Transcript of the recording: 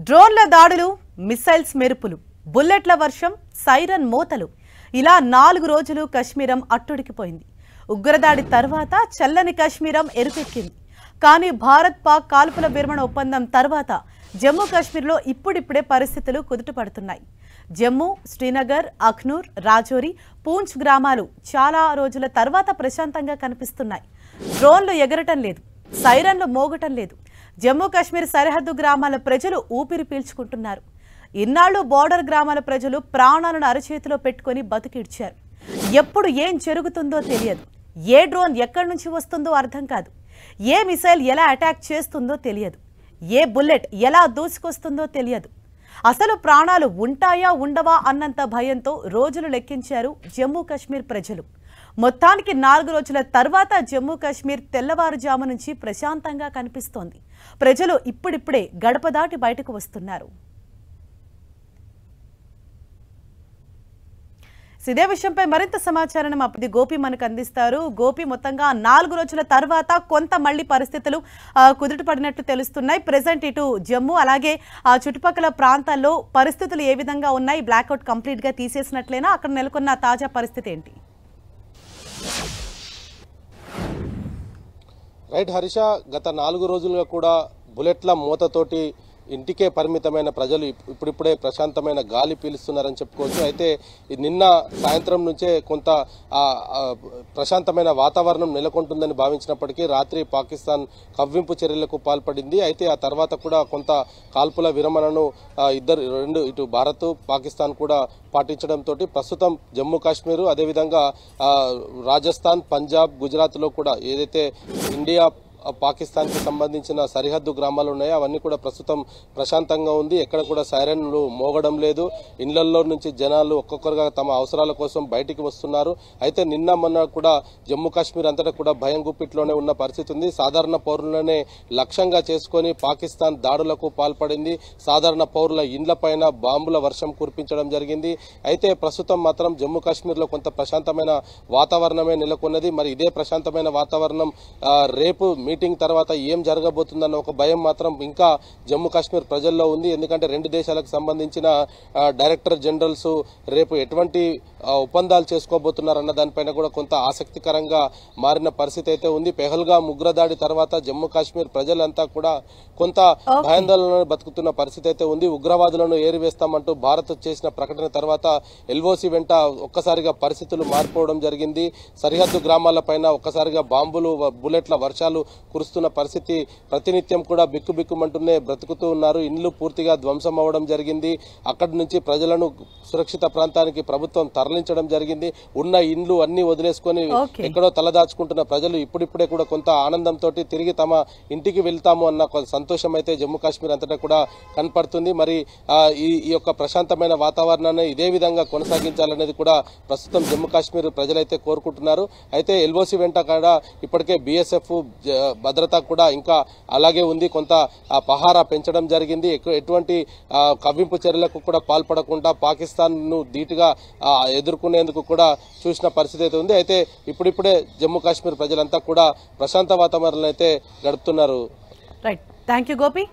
డ్రోన్ల దాడులు, మిసైల్స్ మెరుపులు, బుల్లెట్ల వర్షం, సైరన్ మోతలు ఇలా 4 రోజులు కశ్మీరం అట్టుడికిపోయింది. ఉగ్రదాడి తర్వాత చల్లని కశ్మీరం ఎరుపెక్కింది. కానీ భారత్ పాక్ కాల్పుల విరమణ ఒప్పందం తర్వాత జమ్మూ కాశ్మీర్లో ఇప్పుడిప్పుడే పరిస్థితులు కుదుటపడుతున్నాయి. జమ్మూ, శ్రీనగర్, అఖ్నూర్, రాజౌరి, పూంచ్ గ్రామాలు చాలా రోజుల తర్వాత ప్రశాంతంగా కనిపిస్తున్నాయి. డ్రోన్లు ఎగరటం లేదు, సైరన్లు మోగటం లేదు. జమ్మూ కాశ్మీర్ సరిహద్దు గ్రామాల ప్రజలు ఊపిరి పీల్చుకుంటున్నారు. ఇన్నాళ్లు బోర్డర్ గ్రామాల ప్రజలు ప్రాణాలను అరచేతిలో పెట్టుకుని బతికిడ్చారు. ఎప్పుడు ఏం జరుగుతుందో తెలియదు. ఏ డ్రోన్ ఎక్కడి నుంచి వస్తుందో అర్థం కాదు. ఏ మిసైల్ ఎలా అటాక్ చేస్తుందో తెలియదు. ఏ బుల్లెట్ ఎలా దూసుకొస్తుందో తెలియదు. అసలు ప్రాణాలు ఉంటాయా ఉండవా అన్నంత భయంతో రోజులు లెక్కించారు జమ్మూ కాశ్మీర్ ప్రజలు. మొత్తానికి 4 రోజుల తర్వాత జమ్మూ కాశ్మీర్ తెల్లవారుజాము నుంచి ప్రశాంతంగా కనిపిస్తోంది. ప్రజలు ఇప్పుడిప్పుడే గడప దాటి బయటకు వస్తున్నారు. ఇదే విషయంపై మరింత సమాచారం మా గోపి మనకు అందిస్తారు. గోపి, మొత్తంగా 4 రోజుల తర్వాత కొంత మళ్లీ పరిస్థితులు కుదుటపడినట్టు తెలుస్తున్నాయి. ప్రెసెంట్ ఇటు జమ్మూ అలాగే ఆ చుట్టుపక్కల ప్రాంతాల్లో పరిస్థితులు ఏ విధంగా ఉన్నాయి? బ్లాక్అవుట్ కంప్లీట్ గా తీసేసినట్లేనా? అక్కడ నెలకొన్న తాజా పరిస్థితి ఏంటి? రైట్ హరిష, గత 4 రోజులుగా కూడా బుల్లెట్ల మూతతోటి ఇంటికే పరిమితమైన ప్రజలు ఇప్పుడిప్పుడే ప్రశాంతమైన గాలి పీలుస్తున్నారని చెప్పుకోవచ్చు. అయితే నిన్న సాయంత్రం నుంచే కొంత ప్రశాంతమైన వాతావరణం నెలకొంటుందని భావించినప్పటికీ రాత్రి పాకిస్తాన్ కవ్వింపు చర్యలకు పాల్పడింది. అయితే ఆ తర్వాత కూడా కొంత కాల్పుల విరమణను ఇటు భారత్, పాకిస్తాన్ కూడా పాటించడంతో ప్రస్తుతం జమ్మూ కాశ్మీర్, అదేవిధంగా రాజస్థాన్, పంజాబ్, గుజరాత్లో కూడా ఏదైతే ఇండియా పాకిస్తాన్కి సంబంధించిన సరిహద్దు గ్రామాలు ఉన్నాయో అవన్నీ కూడా ప్రస్తుతం ప్రశాంతంగా ఉంది. ఎక్కడ కూడా సైరన్లు మోగడం లేదు. ఇళ్లలో నుంచి జనాలు ఒక్కొక్కరుగా తమ అవసరాల కోసం బయటికి వస్తున్నారు. అయితే నిన్న మొన్న కూడా జమ్మూ కాశ్మీర్ అంతటా కూడా భయం గుప్పిట్లోనే ఉన్న పరిస్థితి ఉంది. సాధారణ పౌరులనే లక్ష్యంగా చేసుకుని పాకిస్తాన్ దాడులకు పాల్పడింది. సాధారణ పౌరుల ఇండ్లపైన బాంబుల వర్షం కురిపించడం జరిగింది. అయితే ప్రస్తుతం మాత్రం జమ్మూ కాశ్మీర్లో కొంత ప్రశాంతమైన వాతావరణమే నెలకొన్నది. మరి ఇదే ప్రశాంతమైన వాతావరణం రేపు మీటింగ్ తర్వాత ఏం జరగబోతుందన్న ఒక భయం మాత్రం ఇంకా జమ్మూ కాశ్మీర్ ప్రజల్లో ఉంది. ఎందుకంటే 2 దేశాలకు సంబంధించిన డైరెక్టర్ జనరల్స్ రేపు ఎటువంటి ఒప్పందాలు చేసుకోబోతున్నారన్న దానిపైన కూడా కొంత ఆసక్తికరంగా మారిన పరిస్థితి అయితే ఉంది. పెహల్గాం ఉగ్రదాడి తర్వాత జమ్మూ కాశ్మీర్ ప్రజలంతా కూడా కొంత భయాందోళనలో బతుకుతున్న పరిస్థితి అయితే ఉంది. ఉగ్రవాదులను ఏరివేస్తామంటూ భారత్ చేసిన ప్రకటన తర్వాత ఎల్ఓసి వెంట ఒక్కసారిగా పరిస్థితులు మారిపోవడం జరిగింది. సరిహద్దు గ్రామాలపైన ఒక్కసారిగా బాంబులు, బుల్లెట్ల వర్షాలు కురుస్తున్న పరిస్థితి. ప్రతినిత్యం కూడా బిక్కుబిక్కుమంటూనే బ్రతుకుతూ ఉన్నారు. ఇండ్లు పూర్తిగా ధ్వంసం అవ్వడం జరిగింది. అక్కడి నుంచి ప్రజలను సురక్షిత ప్రాంతానికి ప్రభుత్వం తరలించడం జరిగింది. ఉన్న ఇండ్లు అన్ని వదిలేసుకొని ఎక్కడో తలదాచుకుంటున్న ప్రజలు ఇప్పుడిప్పుడే కూడా కొంత ఆనందంతో తిరిగి తమ ఇంటికి వెళ్తాము అన్న సంతోషం అయితే జమ్మూ కాశ్మీర్ అంతటా కూడా కనపడుతుంది. మరి ఈ యొక్క ప్రశాంతమైన వాతావరణాన్ని ఇదే విధంగా కొనసాగించాలనేది కూడా ప్రస్తుతం జమ్మూ కాశ్మీర్ ప్రజలైతే కోరుకుంటున్నారు. అయితే ఎల్ఓసి వెంట కూడా ఇప్పటికే బీఎస్ఎఫ్ భద్రత కూడా ఇంకా అలాగే ఉంది. కొంత పహారా పెంచడం జరిగింది. ఎటువంటి కవ్వింపు చర్యలకు కూడా పాల్పడకుండా పాకిస్తాన్ ను ధీటుగా ఎదుర్కొనేందుకు కూడా చూసిన పరిస్థితి అయితే ఉంది. అయితే ఇప్పుడిప్పుడే జమ్మూ కాశ్మీర్ ప్రజలంతా కూడా ప్రశాంత వాతావరణం అయితే గడుపుతున్నారు. Right, thank you Gopi.